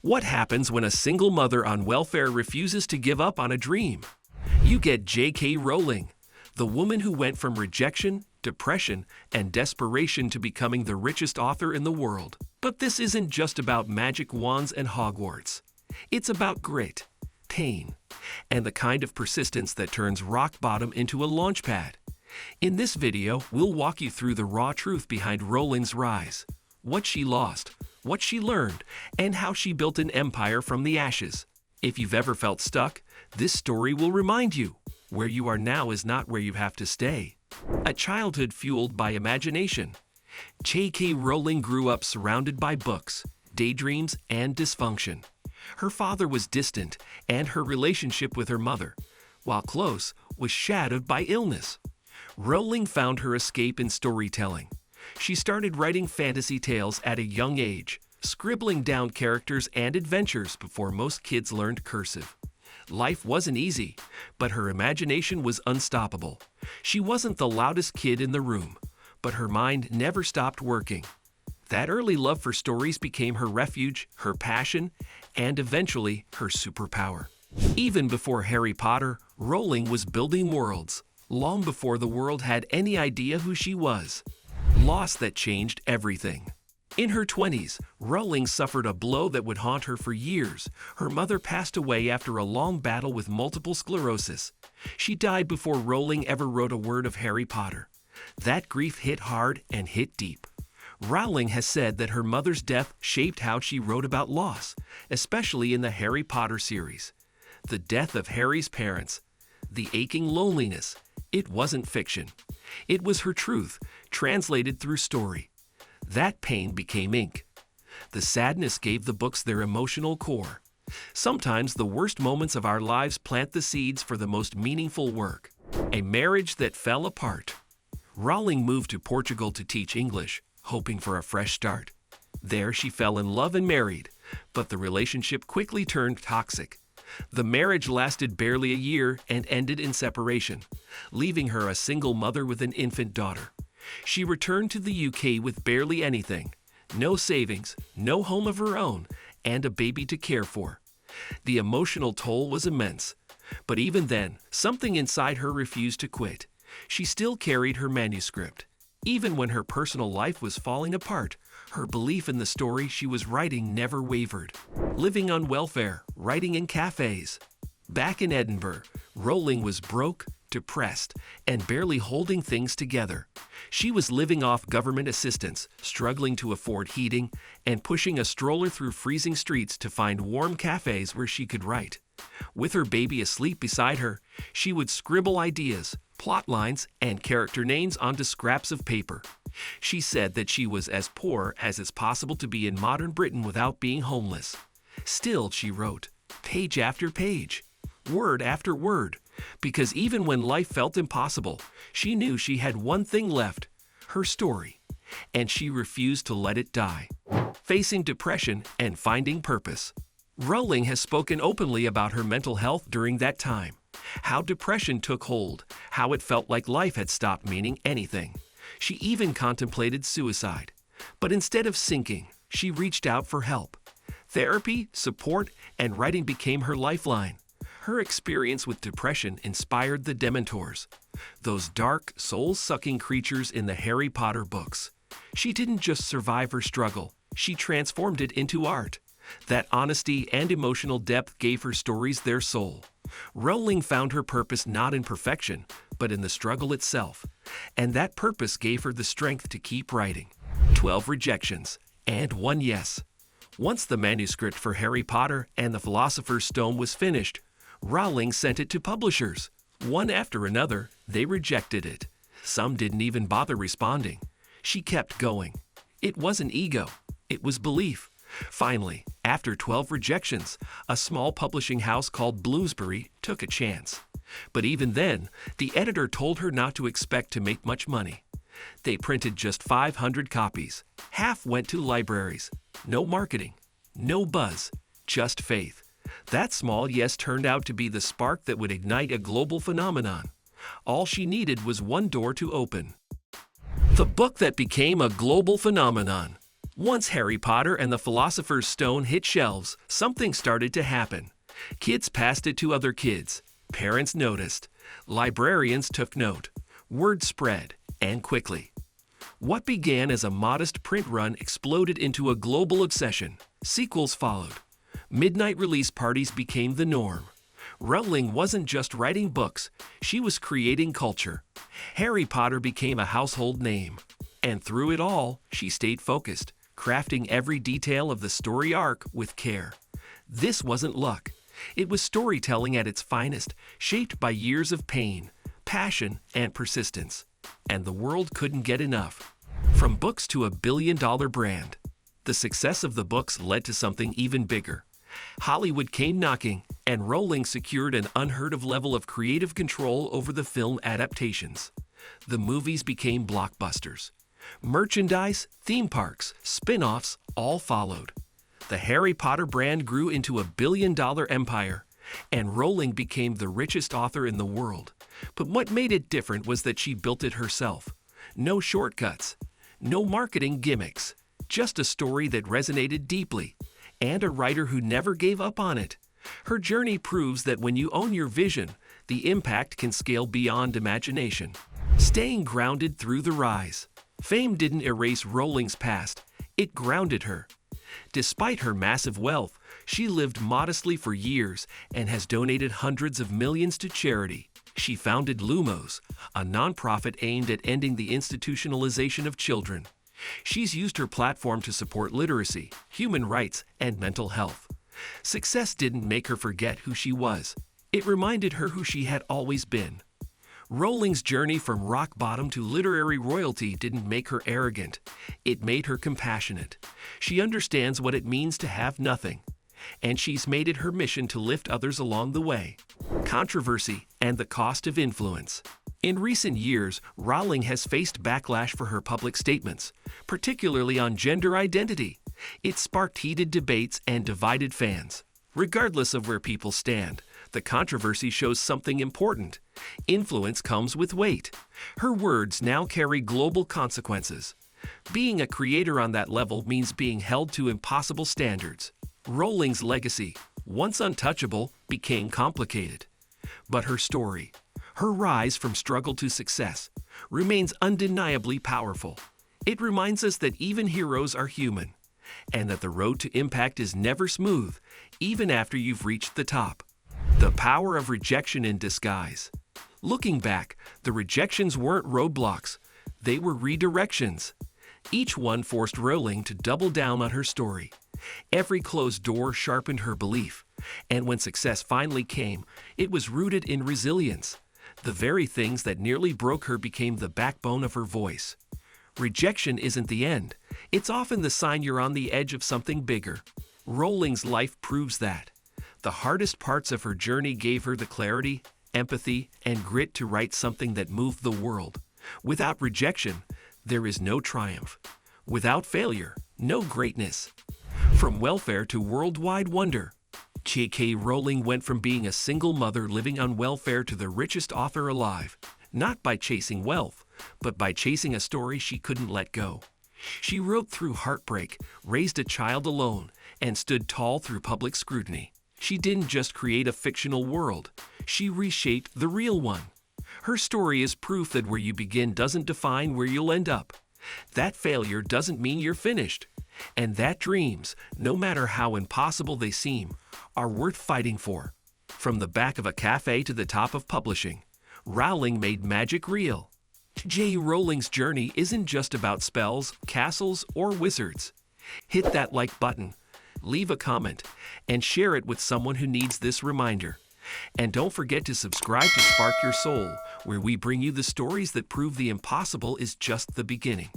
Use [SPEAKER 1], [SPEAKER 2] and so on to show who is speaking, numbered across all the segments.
[SPEAKER 1] What happens when a single mother on welfare refuses to give up on a dream? You get J.K. Rowling, the woman who went from rejection, depression, and desperation to becoming the richest author in the world. But this isn't just about magic wands and Hogwarts. It's about grit, pain, and the kind of persistence that turns rock bottom into a launchpad. In this video, we'll walk you through the raw truth behind Rowling's rise, what she lost, what she learned, and how she built an empire from the ashes. If you've ever felt stuck, this story will remind you, where you are now is not where you have to stay. A childhood fueled by imagination. J.K. Rowling grew up surrounded by books, daydreams, and dysfunction. Her father was distant, and her relationship with her mother, while close, was shadowed by illness. Rowling found her escape in storytelling. She started writing fantasy tales at a young age, scribbling down characters and adventures before most kids learned cursive. Life wasn't easy, but her imagination was unstoppable. She wasn't the loudest kid in the room, but her mind never stopped working. That early love for stories became her refuge, her passion, and eventually her superpower. Even before Harry Potter, Rowling was building worlds, long before the world had any idea who she was. Loss that changed everything. In her 20s, Rowling suffered a blow that would haunt her for years. Her mother passed away after a long battle with multiple sclerosis. She died before Rowling ever wrote a word of Harry Potter. That grief hit hard and hit deep. Rowling has said that her mother's death shaped how she wrote about loss, especially in the Harry Potter series. The death of Harry's parents, the aching loneliness, it wasn't fiction. It was her truth, translated through story. That pain became ink. The sadness gave the books their emotional core. Sometimes the worst moments of our lives plant the seeds for the most meaningful work. A marriage that fell apart. Rowling moved to Portugal to teach English, hoping for a fresh start. There she fell in love and married, but the relationship quickly turned toxic. The marriage lasted barely a year and ended in separation, leaving her a single mother with an infant daughter. She returned to the UK with barely anything, no savings, no home of her own, and a baby to care for. The emotional toll was immense, but even then, something inside her refused to quit. She still carried her manuscript. Even when her personal life was falling apart, her belief in the story she was writing never wavered. Living on welfare, writing in cafes. Back in Edinburgh, Rowling was broke, depressed, and barely holding things together. She was living off government assistance, struggling to afford heating, and pushing a stroller through freezing streets to find warm cafes where she could write. With her baby asleep beside her, she would scribble ideas, plot lines, and character names onto scraps of paper. She said that she was as poor as it's possible to be in modern Britain without being homeless. Still, she wrote, page after page, word after word, because even when life felt impossible, she knew she had one thing left, her story, and she refused to let it die. Facing depression and finding purpose. Rowling has spoken openly about her mental health during that time, how depression took hold, how it felt like life had stopped meaning anything. She even contemplated suicide. But instead of sinking, she reached out for help. Therapy, support, and writing became her lifeline. Her experience with depression inspired the Dementors, those dark, soul-sucking creatures in the Harry Potter books. She didn't just survive her struggle, she transformed it into art. That honesty and emotional depth gave her stories their soul. Rowling found her purpose not in perfection, but in the struggle itself. And that purpose gave her the strength to keep writing. 12 rejections, and 1 yes. Once the manuscript for Harry Potter and the Philosopher's Stone was finished, Rowling sent it to publishers. One after another, they rejected it. Some didn't even bother responding. She kept going. It wasn't ego, it was belief. Finally, after 12 rejections, a small publishing house called Bloomsbury took a chance. But even then, the editor told her not to expect to make much money. They printed just 500 copies. Half went to libraries. No marketing, no buzz, just faith. That small yes turned out to be the spark that would ignite a global phenomenon. All she needed was one door to open. The book that became a global phenomenon. Once Harry Potter and the Philosopher's Stone hit shelves, something started to happen. Kids passed it to other kids. Parents noticed. Librarians took note. Word spread, and quickly. What began as a modest print run exploded into a global obsession. Sequels followed. Midnight release parties became the norm. Rowling wasn't just writing books, she was creating culture. Harry Potter became a household name. And through it all, she stayed focused, crafting every detail of the story arc with care. This wasn't luck. It was storytelling at its finest, shaped by years of pain, passion, and persistence. And the world couldn't get enough. From books to a billion-dollar brand. The success of the books led to something even bigger. Hollywood came knocking, and Rowling secured an unheard-of level of creative control over the film adaptations. The movies became blockbusters. Merchandise, theme parks, spin-offs all followed. The Harry Potter brand grew into a billion-dollar empire, and Rowling became the richest author in the world. But what made it different was that she built it herself. No shortcuts, no marketing gimmicks, just a story that resonated deeply, and a writer who never gave up on it. Her journey proves that when you own your vision, the impact can scale beyond imagination. Staying grounded through the rise. Fame didn't erase Rowling's past, it grounded her. Despite her massive wealth, she lived modestly for years and has donated hundreds of millions to charity. She founded Lumos, a nonprofit aimed at ending the institutionalization of children. She's used her platform to support literacy, human rights, and mental health. Success didn't make her forget who she was. It reminded her who she had always been. Rowling's journey from rock bottom to literary royalty didn't make her arrogant. It made her compassionate. She understands what it means to have nothing, and she's made it her mission to lift others along the way. Controversy and the cost of influence. In recent years, Rowling has faced backlash for her public statements, particularly on gender identity. It sparked heated debates and divided fans. Regardless of where people stand, the controversy shows something important. Influence comes with weight. Her words now carry global consequences. Being a creator on that level means being held to impossible standards. Rowling's legacy, once untouchable, became complicated. But her story, her rise from struggle to success, remains undeniably powerful. It reminds us that even heroes are human, and that the road to impact is never smooth, even after you've reached the top. The power of rejection in disguise. Looking back, the rejections weren't roadblocks, they were redirections. Each one forced Rowling to double down on her story. Every closed door sharpened her belief, and when success finally came, it was rooted in resilience. The very things that nearly broke her became the backbone of her voice. Rejection isn't the end. It's often the sign you're on the edge of something bigger. Rowling's life proves that. The hardest parts of her journey gave her the clarity, empathy, and grit to write something that moved the world. Without rejection, there is no triumph. Without failure, no greatness. From welfare to worldwide wonder, J.K. Rowling went from being a single mother living on welfare to the richest author alive, not by chasing wealth, but by chasing a story she couldn't let go. She wrote through heartbreak, raised a child alone, and stood tall through public scrutiny. She didn't just create a fictional world, she reshaped the real one. Her story is proof that where you begin doesn't define where you'll end up. That failure doesn't mean you're finished. And that dreams, no matter how impossible they seem, are worth fighting for. From the back of a cafe to the top of publishing, Rowling made magic real. J. Rowling's journey isn't just about spells, castles, or wizards. Hit that like button, leave a comment, and share it with someone who needs this reminder. And don't forget to subscribe to Spark Your Soul, where we bring you the stories that prove the impossible is just the beginning.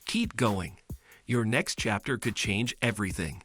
[SPEAKER 1] Keep going. Your next chapter could change everything.